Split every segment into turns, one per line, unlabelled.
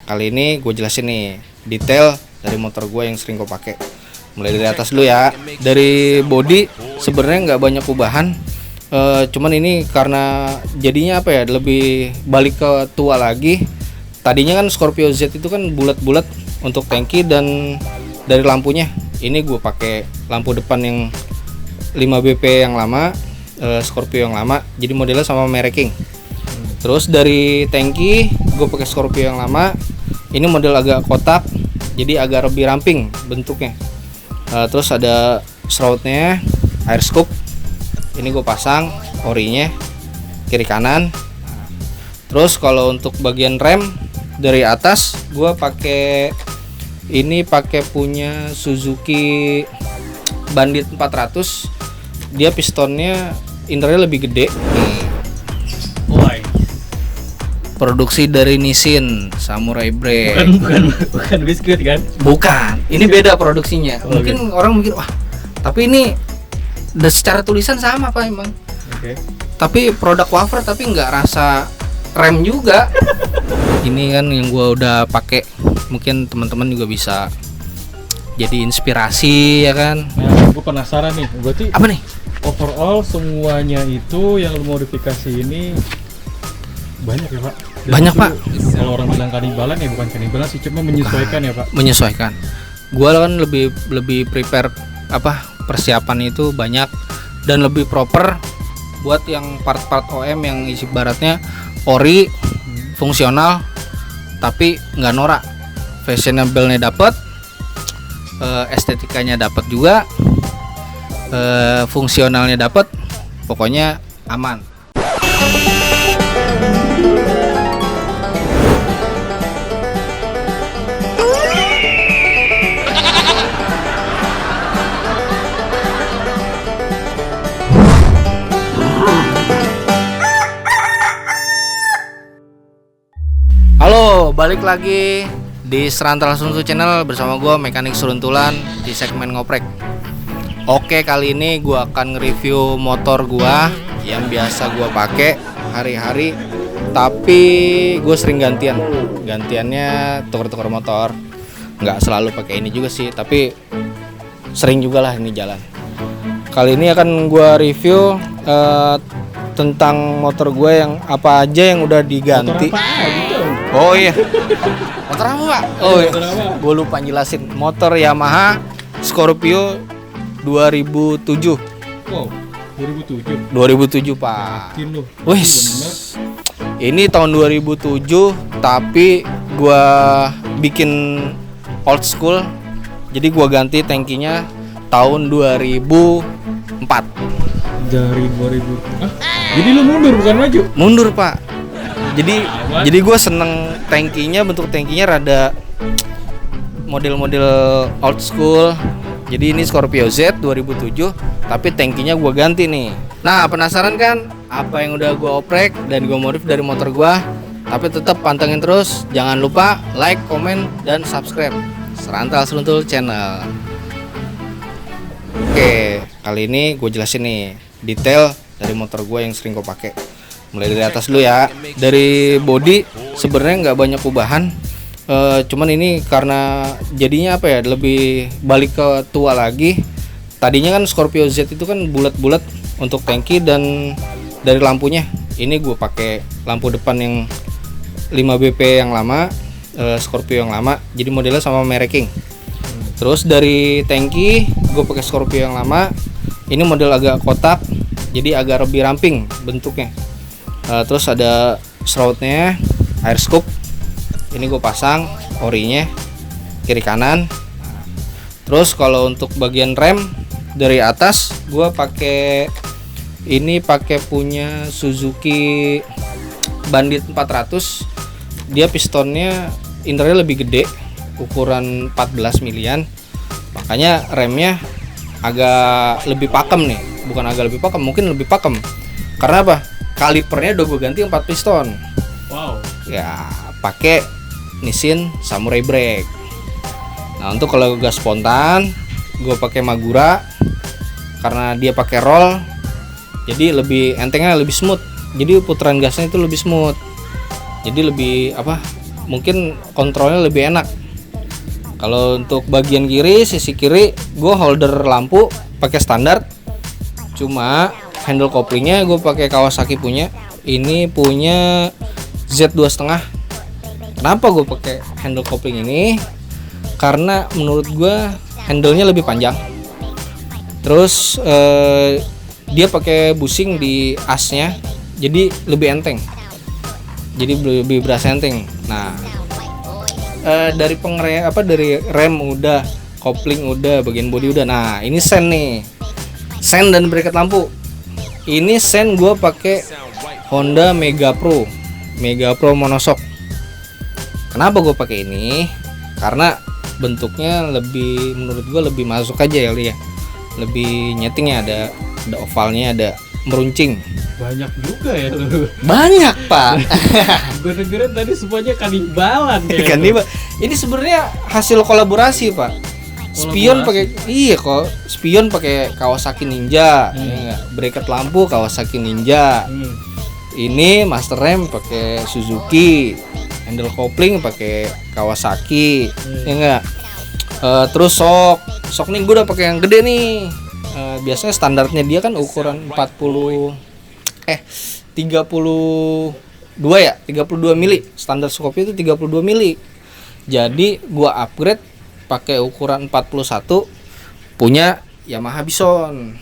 Kali ini gue jelasin nih detail dari motor gue yang sering gue pakai. Mulai dari atas dulu ya. Dari body sebenarnya nggak banyak perubahan. Cuman ini karena jadinya apa ya, lebih balik ke tua lagi. Tadinya kan Scorpio Z itu kan bulat-bulat untuk tangki, dan dari lampunya ini gue pakai lampu depan yang 5BP yang lama, Scorpio yang lama, jadi modelnya sama merek King. Terus dari tangki gue pakai Scorpio yang lama, ini model agak kotak, jadi agak lebih ramping bentuknya. Terus ada shroudnya air scoop, ini gue pasang orinya kiri kanan. Terus kalau untuk bagian rem dari atas gue pakai punya Suzuki Bandit 400. Dia pistonnya innernya lebih gede. Produksi dari Nissin Samurai Break.
Bukan biskuit kan?
Bukan, ini beda produksinya. Mungkin orang mikir, wah, tapi ini secara tulisan sama Pak emang.
Oke.
Tapi produk wafer tapi nggak rasa rem juga. Ini kan yang gua udah pakai, mungkin teman-teman juga bisa jadi inspirasi ya kan.
Nah, gue penasaran nih. Berarti
Apa nih?
overall semuanya itu yang lu modifikasi ini banyak ya Pak? Dan
Banyak,
itu,
Pak.
Kalau orang bilang kanibalan ya bukan kanibalan sih, cuma menyesuaikan ya Pak.
Menyesuaikan. Gua kan lebih prepare persiapan itu banyak dan lebih proper buat yang part-part OM yang isi baratnya ori, fungsional tapi nggak norak. Fashionable-nya dapet, estetikanya dapat juga, fungsionalnya dapat, pokoknya aman. Halo, balik lagi di Serantau Suntu Channel bersama gue Mekanik Seruntulan di segmen ngoprek. Oke, kali ini gue akan nge-review motor gue yang biasa gue pakai hari-hari, tapi gue sering gantiannya tuker-tuker motor. Nggak selalu pakai ini juga sih, tapi sering juga lah ini jalan. Kali ini akan gue review tentang motor gue yang apa aja yang udah diganti. Oh iya. Motor apa Pak? Oh iya. Gue lupa jelasin. Motor Yamaha Scorpio 2007.
Wow, 2007.
2007 Pak.
Yakin lu?
Wis. Ini tahun 2007, tapi gua bikin old school. Jadi gua ganti tangkinya tahun 2004.
Dari 2000. Hah? Jadi lu mundur bukan maju?
Mundur Pak. Jadi gue seneng bentuk tangkinya rada model-model old school. Jadi ini Scorpio Z 2007, tapi tangkinya gue ganti nih. Nah, penasaran kan apa yang udah gue oprek dan gue modif dari motor gue? Tapi tetap pantengin terus. Jangan lupa like, komen, dan subscribe Serantau Seruntul Channel. Oke, kali ini gue jelasin nih detail dari motor gue yang sering gue pakai. Mulai dari atas dulu ya. Dari body sebenarnya nggak banyak perubahan. Cuman ini karena jadinya apa ya, lebih balik ke tua lagi. Tadinya kan Scorpio Z itu kan bulat-bulat untuk tangki, dan dari lampunya ini gue pakai lampu depan yang 5BP yang lama, Scorpio yang lama, jadi modelnya sama merek King. Terus dari tangki gue pakai Scorpio yang lama, ini model agak kotak, jadi agak lebih ramping bentuknya. Terus ada shroudnya air scoop, ini gue pasang orinya kiri kanan. Terus kalau untuk bagian rem dari atas gue pakai punya Suzuki Bandit 400. Dia pistonnya innernya lebih gede, ukuran 14 milian, makanya remnya agak lebih pakem nih. Bukan agak lebih pakem, mungkin lebih pakem. Karena apa? Kalipernya udah gue ganti 4 piston.
Wow.
Ya, pakai Nissin Samurai Break. Nah, untuk kalau gas spontan gue pakai Magura karena dia pakai roll, jadi lebih entengnya, lebih smooth. Jadi putaran gasnya itu lebih smooth. Jadi lebih mungkin kontrolnya lebih enak. Kalau untuk bagian kiri, sisi kiri gue holder lampu pakai standar. Cuma handle couplingnya gue pakai Kawasaki punya. Ini punya Z2,5. Kenapa gue pakai handle coupling ini? Karena menurut gue handle-nya lebih panjang. Terus dia pakai bushing di asnya, jadi lebih enteng. Jadi lebih berasa enteng. Nah, dari dari rem udah, kopling udah, bagian bodi udah. Nah, ini sen nih. Sen dan bracket lampu. Ini sen gue pakai Honda Mega Pro monoshock. Kenapa gue pakai ini? Karena bentuknya lebih, menurut gue lebih masuk aja ya, lebih nyetingnya, ada ovalnya, ada meruncing.
Banyak juga ya lu.
Banyak pak.
Gue dengerin tadi semuanya kanibalan ya.
Kanibal. Ini sebenarnya hasil kolaborasi pak. Spion pakai Spion pakai Kawasaki Ninja, ya, bracket lampu Kawasaki Ninja. Ini master rem pakai Suzuki, handle coupling pakai Kawasaki, ya enggak. Terus sok nih gue udah pakai yang gede nih. Biasanya standarnya dia kan ukuran 32 mili. Standar Scorpio itu 32 mili. Jadi gua upgrade pakai ukuran 41 punya Yamaha Bison.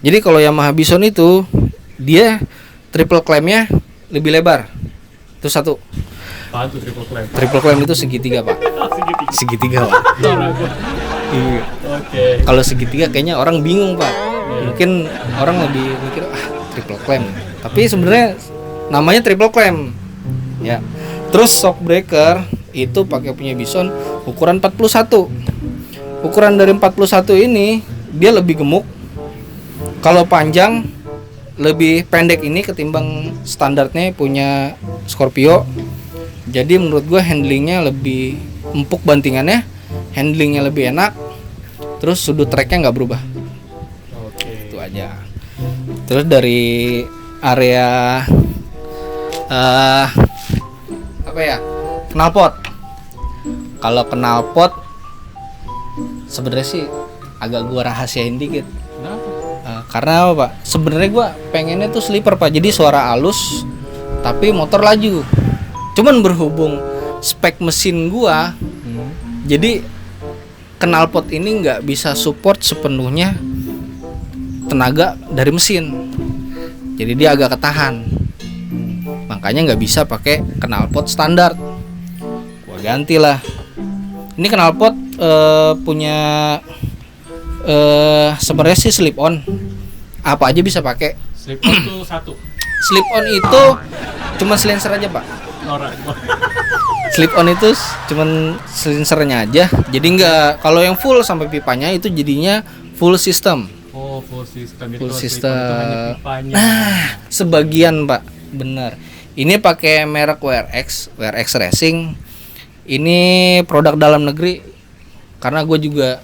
Jadi kalau Yamaha Bison itu dia triple clamp-nya lebih lebar. Itu satu.
Apaan tuh triple clamp?
Triple clamp itu segitiga, Pak. Segitiga, Pak. Iya.
Oke.
Kalau segitiga kayaknya orang bingung, Pak. Mungkin orang lebih mikir triple clamp. Tapi sebenarnya namanya triple clamp. Ya. Terus shock breaker itu pakai punya Bison ukuran 41. Ukuran dari 41 ini dia lebih gemuk. Kalau panjang lebih pendek ini ketimbang standarnya punya Scorpio. Jadi menurut gue handlingnya lebih empuk bantingannya, handlingnya lebih enak, terus sudut treknya nggak berubah.
Oke.
Itu aja. Terus dari area apa ya, knalpot. Kalau knalpot sebenarnya sih agak gua rahasiain dikit. Karena apa, Pak? Sebenarnya gua pengennya tuh slipper, Pak. Jadi suara halus tapi motor laju. Cuman berhubung spek mesin gua, jadi knalpot ini nggak bisa support sepenuhnya tenaga dari mesin. Jadi dia agak ketahan. Makanya nggak bisa pakai knalpot standar. Gua gantilah. Ini knalpot punya sebenarnya sih slip on. Apa aja bisa pakai.
Slip on tuh satu.
Slip on itu cuma silencer aja, Pak. Slip on itu cuman silencernya aja. Jadi nggak, kalau yang full sampai pipanya itu jadinya full system.
Oh, full system itu.
Full
slip
system.
on itu hanya pipanya.
Nah, sebagian, Pak. Bener. Ini pakai merek WRX Racing. Ini produk dalam negeri. Karena gue juga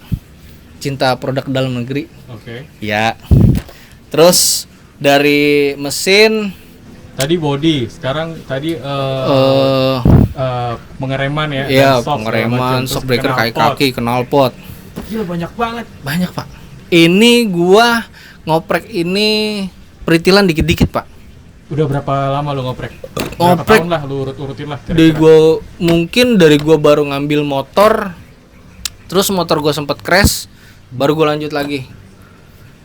cinta produk dalam negeri.
Oke.
Ya. Terus dari mesin
Tadi body, sekarang tadi pengereman ya.
iya,
dan shock,
pengereman,
terus
shock breaker,
knalpot.
kaki, knalpot.
Gila banyak banget.
Banyak, Pak. Ini gua ngoprek ini peritilan dikit-dikit, Pak.
Udah berapa lama lu ngoprek? Berapa
Ngoprek
tahun lah lu urut-urutin lah
dari
kira-kira?
dari gua baru ngambil motor, terus motor gua sempet crash, baru gua lanjut lagi.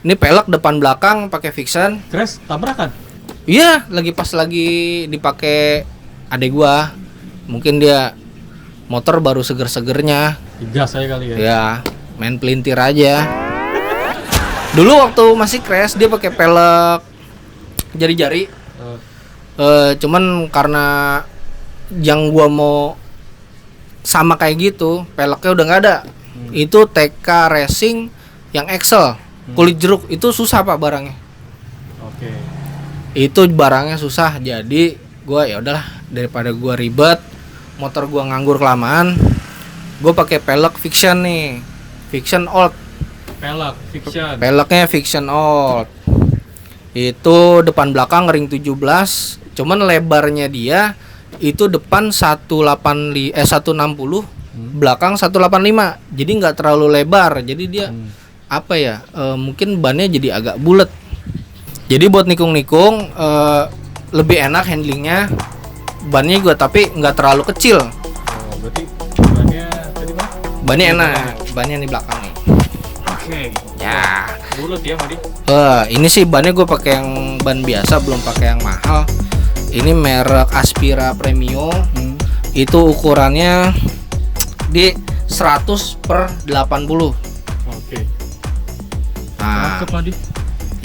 Ini pelek depan belakang pakai Vixen.
Crash tabrakan?
Iya, lagi dipakai adek gua. Mungkin dia motor baru seger-segernya.
Gas aja kali ya.
Ya, main pelintir aja. Dulu waktu masih crash dia pakai pelek jari-jari. Cuman karena yang gua mau sama kayak gitu, peleknya udah nggak ada. Itu TK Racing yang Excel, kulit jeruk itu susah, Pak, barangnya.
Oke.
Itu barangnya susah, jadi gua ya udahlah, daripada gua ribet, motor gua nganggur kelamaan, gua pakai pelek Vixen nih, Vixen Old.
Pelek Fiction.
Peleknya Vixen Old. Itu depan belakang ring 17, cuman lebarnya dia itu depan 160, belakang 185. Jadi nggak terlalu lebar. Jadi dia apa ya? Mungkin bannya jadi agak bulat. Jadi buat nikung-nikung lebih enak handlingnya. Bannya juga tapi nggak terlalu kecil.
Oh, berarti bannya tadi Bang?
Bannya enak. Bannya di belakang nih.
Oke.
Ya.
Bulat ya, Madi.
Ini sih bannya gue pakai yang ban biasa, belum pakai yang mahal. Ini merek Aspira Premio. Itu ukurannya di 100/80.
Oke.
Nah,
Cakep, Madi.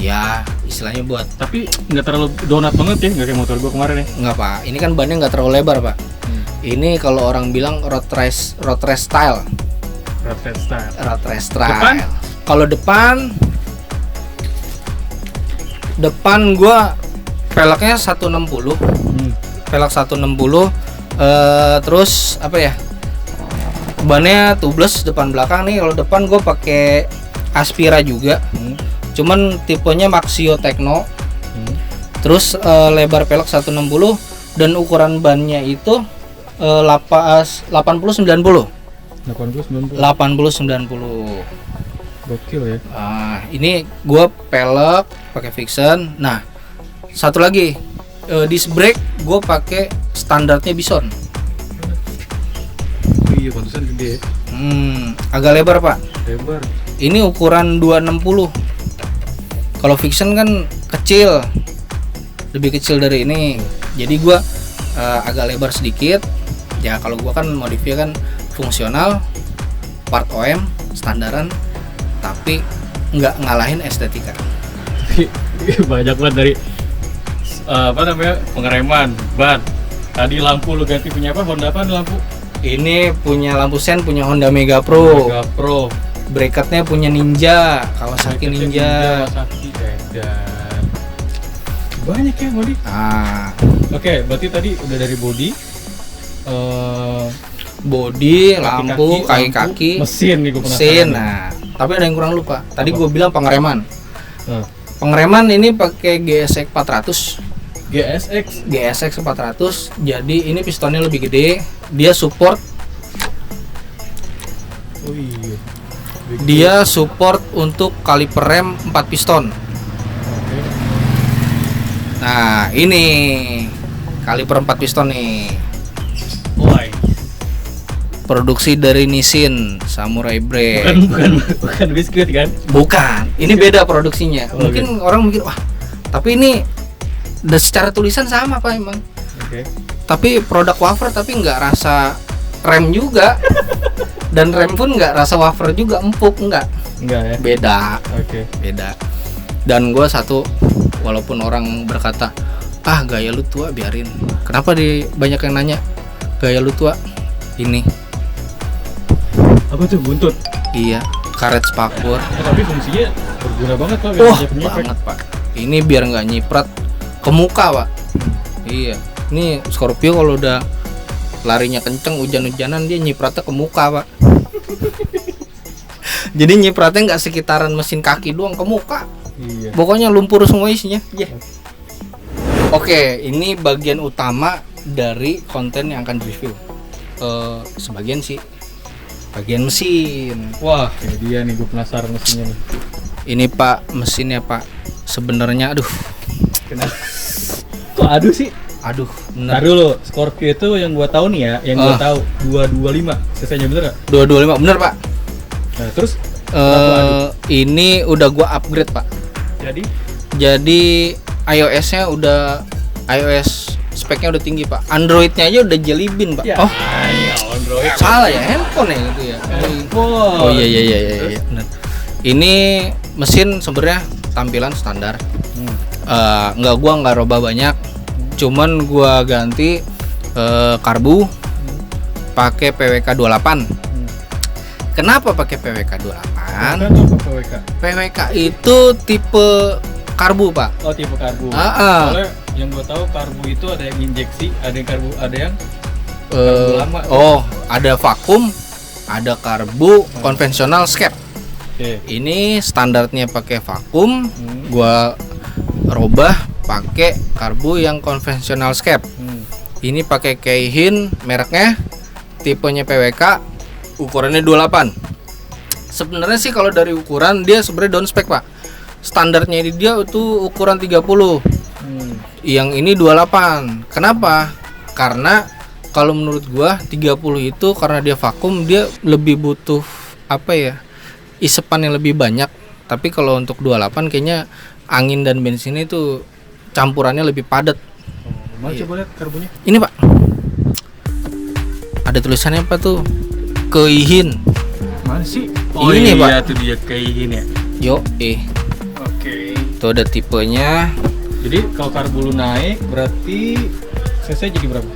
ya istilahnya buat
Tapi nggak terlalu donat banget ya, nggak kayak motor gua kemarin ya.
nggak pak. Ini kan bannya nggak terlalu lebar pak. Ini kalau orang bilang road race style.
Rapid style.
Road race
Depan?
style. Kalau depan gua peleknya 160. Pelek 160. Terus apa ya? Bannya tubeless depan belakang nih. Kalau depan gua pakai Aspira juga. Cuman tipenya Maxio Techno. Terus lebar pelek 160 dan ukuran bannya itu 80-90.
80-90.
80-90.
Gokil ya.
Ini gua pelek pakai Vixen. Nah, satu lagi disc brake gua pakai standarnya Bison.
Iya, pantesan gede.
Agak lebar pak.
Lebar.
Ini ukuran 260. Kalau Vixen kan kecil, lebih kecil dari ini. Jadi gua agak lebar sedikit. Ya kalau gua kan modifnya kan fungsional, part OM standaran, tapi nggak ngalahin estetika.
Banyak banget dari apa namanya, pengereman, ban. Tadi lampu lu ganti punya apa? Honda apa lampu?
Ini punya lampu sen, punya Honda Mega Pro.
Mega Pro.
Bracketnya punya Ninja, Kawasaki Ninja.
Kawasaki dan banyak ya Modi. Oke, berarti tadi udah dari body,
Body, lampu, kaki-kaki,
mesin nih gue
mesin. Nah, tapi ada yang kurang lupa. Tadi gue bilang pengereman.
Nah,
Pengereman ini pakai GSX 400.
GSX
400. Jadi ini pistonnya lebih gede. Dia support.
Oh iya.
Dia support untuk kaliper rem 4 piston.
Oke.
Nah, ini kaliper 4 piston nih.
Why?
Produksi dari Nissin Samurai Brake.
Bukan biskuit kan?
Bukan. Ini beda produksinya.
Oh,
Mungkin orang mikir, wah, tapi ini secara tulisan sama Pak emang.
Oke.
Tapi produk wafer tapi nggak rasa rem juga. Dan rem pun nggak rasa wafer juga, empuk enggak
Enggak ya?
Beda.
Oke.
Beda. Dan gue satu, walaupun orang berkata, gaya lu tua, biarin. Kenapa banyak yang nanya gaya lu tua? Ini.
Apa tuh, buntut?
Iya, karet spakbor.
Tapi fungsinya berguna banget Pak.
Wah,
biar nyiprat.
banget Pak. Ini biar nggak nyiprat ke muka Pak. Iya. Ini Scorpio kalau udah larinya kenceng, hujan-hujanan, dia nyipratnya ke muka Pak. Jadi nyipratnya nggak sekitaran mesin kaki doang, ke muka.
Iya.
Pokoknya lumpur semua isinya. Oke, ini bagian utama dari konten yang akan direview. Sebagian sih bagian mesin.
Wah, kayak dia nih, gue penasaran mesinnya nih.
Ini Pak, mesinnya Pak. Sebenarnya
Kenapa? Kok aduh sih?
Aduh,
Ntar
bener.
dulu, Scorpio itu yang gua tahu nih ya, yang gua tahu 225 cc-nya, bener gak?
225 bener Pak.
Nah, terus
Ini udah gua upgrade Pak. Jadi iOS-nya udah speknya udah tinggi Pak. Android-nya aja udah Jelly Bean Pak.
ya,
Oh,
Android.
salah ya, handphone ya gitu ya. Oh iya. Bener. Ini mesin sebenarnya tampilan standar. Gua nggak robah banyak. Cuman gua ganti karbu pakai PWK 28. Kenapa pakai PWK 28?
PWK.
PWK itu tipe karbu, Pak.
Oh, tipe karbu.
Soalnya
yang gua tahu karbu itu ada yang injeksi, ada yang karbu, ada yang karbu lama.
Ada vakum, ada karbu konvensional skep.
Oke.
Ini standarnya pakai vakum, gua robah pakai karbu yang konvensional skep. Ini pakai Keihin mereknya, tipenya PWK, ukurannya 28. Sebenarnya sih kalau dari ukuran dia sebenarnya down spec, Pak. Standarnya dia itu ukuran 30. Yang ini 28. Kenapa? Karena kalau menurut gua 30 itu karena dia vakum, dia lebih butuh apa ya? Isepan yang lebih banyak. Tapi kalau untuk 28 kayaknya angin dan bensinnya itu campurannya lebih padat.
Mana coba lihat karbonnya?
Ini, Pak. Ada tulisannya apa tuh? Keihin.
Mana sih?
Ini,
iya,
Pak.
Itu dia Keihin ya.
Yo,
Oke.
Tuh ada tipenya.
Jadi kalau karbu lu naik berarti cc jadi berapa?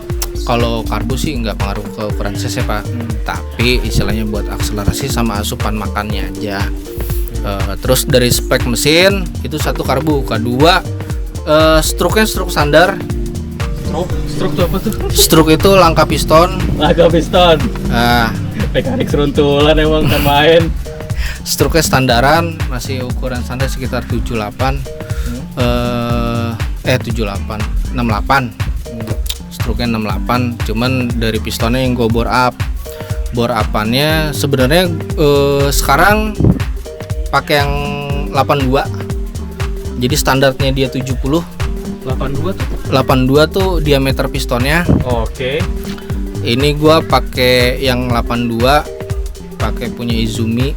Kalau karbu sih nggak pengaruh ke ukuran cc, Pak. Tapi istilahnya buat akselerasi sama asupan makannya aja. Terus dari spek mesin itu satu karbu, kedua struknya struk standar.
Stroke itu apa tuh?
Struk itu langkah piston.
Laga piston.
Nah,
Mekanik seruntulan emang kan main.
struknya standaran, masih ukuran standar sekitar 78. 68. Struknya 68. Cuman dari pistonnya yang gue bore up. Bore upannya sebenarnya sekarang pakai yang 82. Jadi standarnya dia 70.
82 tuh.
82 tuh diameter pistonnya.
Oke.
Ini gua pakai yang 82, pakai punya Izumi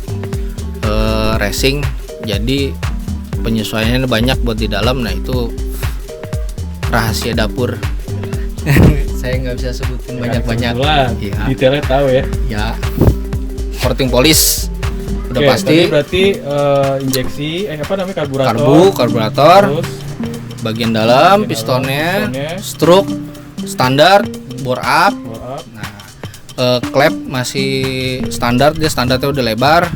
Racing. Jadi penyesuaiannya banyak buat di dalam. Nah, itu rahasia dapur. Saya nggak bisa sebutin banyak-banyak.
Iya. Detailnya tahu ya.
Ya. Coating polish udah
Oke,
pasti.
tadi berarti injeksi apa namanya
Karburator.
Terus
Bagian dalam pistonnya, stroke standar, bore up. Nah, klep masih standar, dia standarnya udah lebar.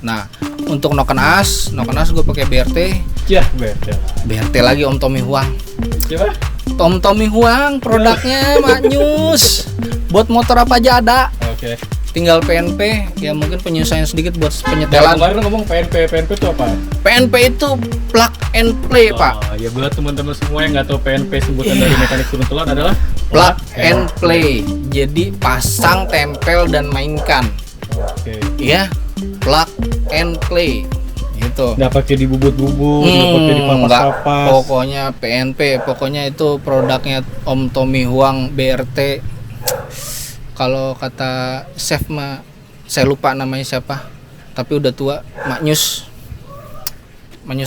Nah, untuk noken as gue pakai BRT.
Ya, beda.
BRT lagi Om Tommy Huang.
Coba.
Tom Tommy Huang produknya Maknyus. Buat motor apa aja ada.
Oke.
Tinggal PNP, ya mungkin penyesuaian sedikit buat
Kemarin
penyetelan.
ngomong PNP itu apa?
PNP itu plug and play, Pak.
Ya buat teman-teman semua yang nggak tahu PNP sebutan dari mekanik seruntulan adalah
Plug and play. Jadi pasang, tempel dan mainkan.
Oke.
Ya, plug and play. Gitu.
Nggak pakai dibubut-bubut, nggak pakai
Enggak,
dipapas-papas.
pokoknya PNP, pokoknya itu produknya Om Tommy Huang BRT. Kalau kata chef mah saya lupa namanya siapa, tapi udah tua, Maknyus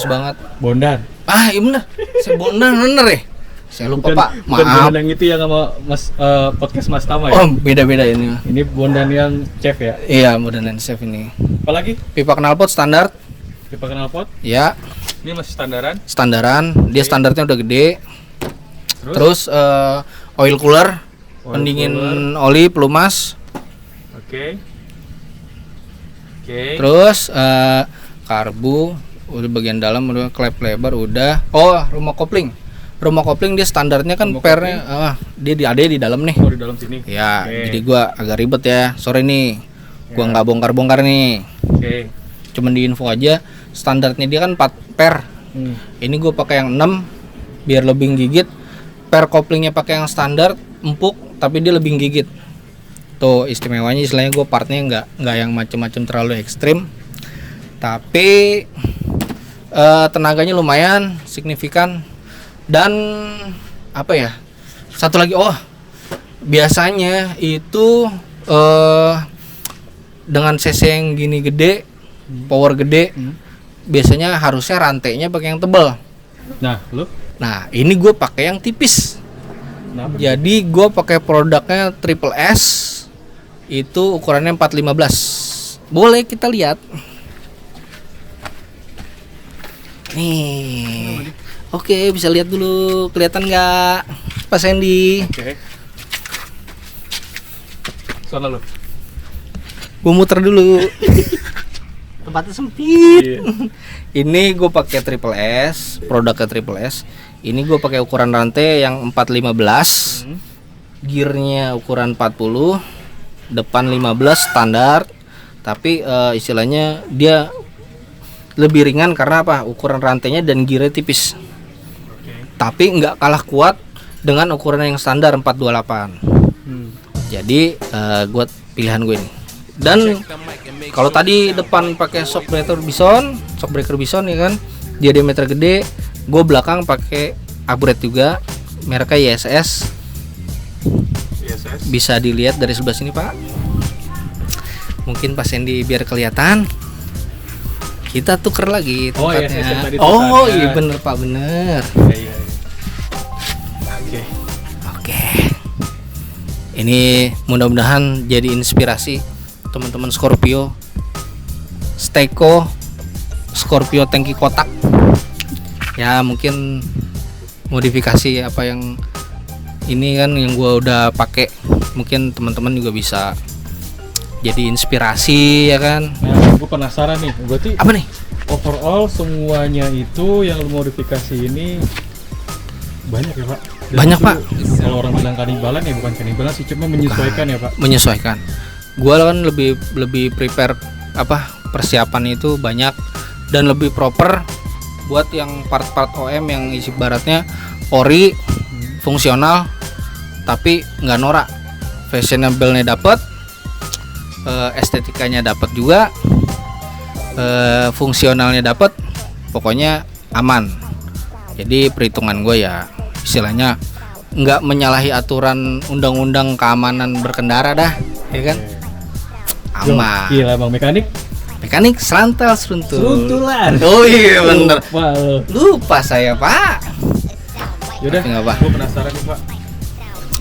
banget.
Bondan.
Ah, iya bener, saya bener ya. Saya lupa,
Bukan-
Pak,
bukan
maaf.
Bondan yang itu yang sama Mas podcast Mas Tama ya.
Oh, beda-beda ini.
Ini Bondan yang chef ya.
Iya, modern chef ini.
Apalagi
Pipa knalpot standar,
pipa knalpot.
ya,
Ini masih standaran.
standaran. Dia standarnya udah gede. Terus oil cooler, pendingin oli pelumas.
Oke.
Terus karbu udah bagian dalam, udah klep lebar udah. Oh, rumah kopling dia standarnya kan
Rumah
pernya dia ada di dalam nih.
Oh, di dalam sini.
Ya,
Oke.
jadi gua agak ribet ya. Sore nih. Gua nggak bongkar-bongkar nih.
Oke.
Cuman di info aja, standarnya dia kan 4 per. Ini gue pakai yang 6 biar lebih gigit. Per koplingnya pakai yang standar empuk, tapi dia lebih gigit. Tuh istimewanya, istilahnya gue partnya nggak yang macem-macem terlalu ekstrim, tapi tenaganya lumayan signifikan. Dan apa ya? Satu lagi, biasanya itu dengan cc yang gini gede, power gede, biasanya harusnya rantainya pakai yang tebal. Nah, ini gue pakai yang tipis.
Kenapa?
Jadi gue pakai produknya Triple S, itu ukurannya 415. Boleh kita lihat. Nih, oke, bisa lihat dulu, kelihatan nggak, Pak Sandy?
Oke. Sana lo.
Gue muter dulu. Tempatnya sempit.
Iya.
Ini gue pakai Triple S, produknya Triple S. Ini gue pakai ukuran rantai yang 415, gearnya ukuran 40, depan 15 standar. Tapi istilahnya dia lebih ringan karena apa? Ukuran rantainya dan gearnya tipis. Tapi nggak kalah kuat dengan ukuran yang standar 428. Jadi gue pilihan gue ini. Dan kalau tadi depan pakai shock breaker Bison ya kan, dia diameter gede. Gue belakang pakai upgrade juga, mereknya YSS. Bisa dilihat dari sebelah sini Pak. Mungkin Pak Sandy biar kelihatan. Kita tuker lagi tempatnya. Iya bener Pak, bener.
Iya.
Oke. Ini mudah-mudahan jadi inspirasi teman-teman Scorpio. Steiko Scorpio tangki kotak. Ya mungkin modifikasi apa yang ini kan yang gua udah pakai, mungkin teman-teman juga bisa jadi inspirasi ya kan.
Nah, gue penasaran nih, berarti
Apa nih?
overall semuanya itu yang lu modifikasi ini banyak ya Pak? Dan
Banyak,
itu,
Pak.
Kalau orang bilang kanibalan ya bukan kanibalan sih, cuma menyesuaikan ya Pak.
Menyesuaikan. Gua kan lebih prepare persiapan itu banyak dan lebih proper buat yang part-part OM yang isi baratnya ori, fungsional tapi nggak norak, fashionable-nya dapet, estetikanya dapat juga, fungsionalnya dapat, pokoknya aman. Jadi perhitungan gue ya istilahnya nggak menyalahi aturan undang-undang keamanan berkendara dah, ya kan? Aman.
Gila Bang, mekanik
seruntulan. Oh iya bener. Lupa saya Pak.
Yaudah,
Nggak apa.
gue penasaran nih Pak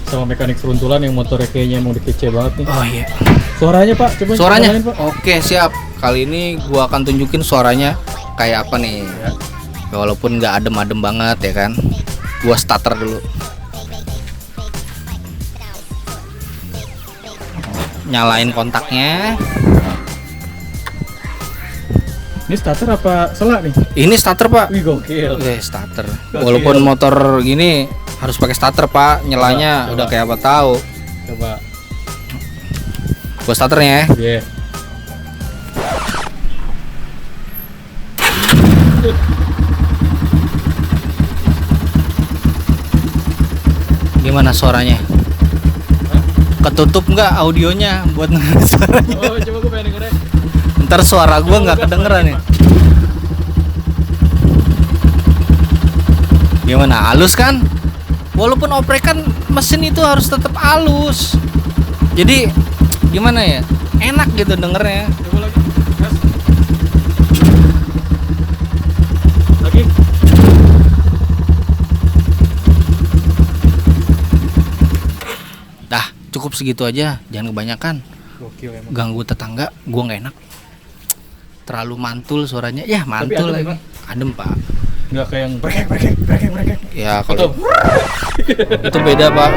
sama mekanik seruntulan yang motornya kayaknya emang dikece banget nih.
Oh iya.
Suaranya Pak, coba
Suaranya.
kenalin, Pak.
Oke siap. Kali ini gua akan tunjukin suaranya kayak apa nih. Ya, walaupun nggak adem-adem banget ya kan. Gua starter dulu. Nyalain kontaknya.
Ini starter apa selak nih?
Ini starter Pak.
Wih gokil.
Starter. Walaupun motor gini harus pakai starter Pak. Nyalanya
Coba.
udah kayak apa tahu.
Coba.
Gua starternya ya.
Iya.
Gimana suaranya? Ketutup nggak audionya buat dengerin suaranya?
Oh, coba gue pengen dengerin.
Ntar suara gua nggak kedengeran ya. Gimana? Halus kan? Walaupun oprekan mesin itu harus tetap halus. Jadi gimana ya? Enak gitu dengernya.
Coba lagi. Gas. Lagi.
Dah, cukup segitu aja. Jangan kebanyakan.
Gokil emang.
Ganggu tetangga, gua nggak enak. Terlalu mantul suaranya. Ya, mantul
adem ya,
lagi. Adem, Pak.
Nggak kayak yang brekek.
Ya, kalau itu beda, Pak.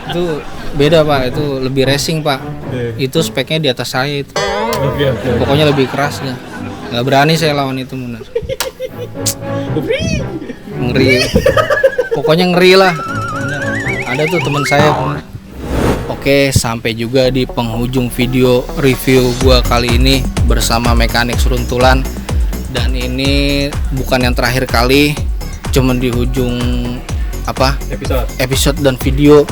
Itu beda, Pak. Itu lebih racing, Pak. Itu speknya di atas saya itu.
Oke.
Pokoknya lebih keras ya. Nggak berani saya lawan itu benar. Ngeri. Pokoknya ngeri lah. Ada tuh teman saya. Oke, sampai juga di penghujung video review gua kali ini bersama mekanik seruntulan. Dan ini bukan yang terakhir kali, cuman di ujung episode dan video.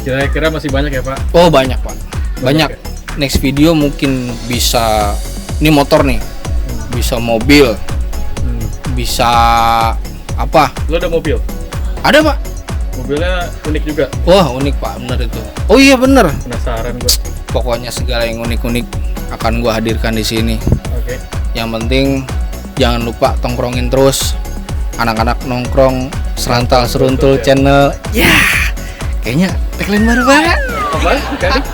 Kira-kira masih banyak ya Pak?
Oh banyak Pak, banyak. Next video mungkin bisa, ini motor nih, bisa mobil, bisa apa?
Lo ada mobil?
Ada Pak.
Mobilnya unik juga.
Wah unik Pak, bener itu. Oh iya bener.
Penasaran gue.
Pokoknya segala yang unik-unik akan gua hadirkan di sini.
Oke.
Yang penting jangan lupa tongkrongin terus. Anak-anak nongkrong Serantal Seruntul channel. Ya, kayaknya tagline baru banget.
Apa?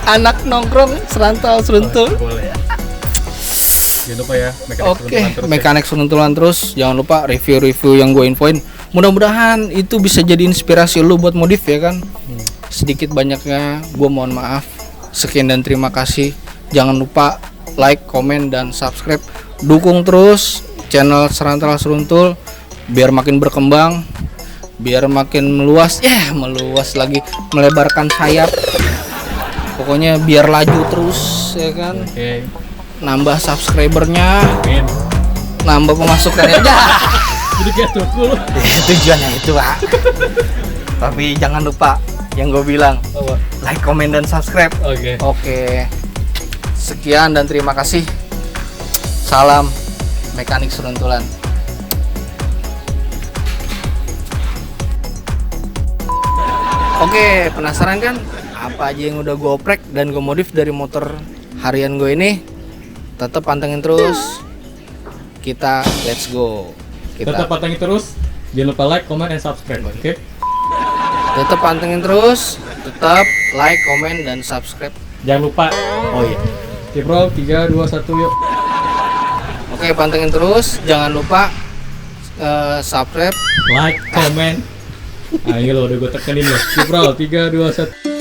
Anak nongkrong Serantal Seruntul.
Boleh. Jangan lupa ya,
Oke, mekanik seruntulan terus. Jangan lupa review-review yang gue infoin. Mudah-mudahan itu bisa jadi inspirasi lu buat modif ya kan. Sedikit banyaknya gue mohon maaf. Sekian dan terima kasih. Jangan lupa like, komen, dan subscribe. Dukung terus channel Serantal Seruntul biar makin berkembang, biar makin meluas. Meluas lagi, melebarkan sayap. Pokoknya biar laju terus ya kan.
Oke.
Nambah subscribernya,
Amin.
nambah pemasukannya.
Jadi kayak tuku lu.
Tujuannya itu Pak. Tapi jangan lupa yang gue bilang,
Apa?
like, comment, dan subscribe.
Oke.
Oke, sekian dan terima kasih. Salam mekanik seruntulan. Oke, penasaran kan apa aja yang udah gue oprek dan gue modif dari motor harian gue ini? Tetap pantengin terus. Kita let's go.
Tetap pantengin terus. Jangan lupa like, comment, and subscribe. Oke.
Tetap pantengin terus. Tetap like, comment, dan subscribe.
Jangan lupa.
Oh iya.
Oke bro, 3, 2, 1 yuk.
Oke, pantengin terus. Jangan lupa subscribe.
Like, comment. Ayo lo, udah gue tekenin lo. Oke bro, 3, 2, 1.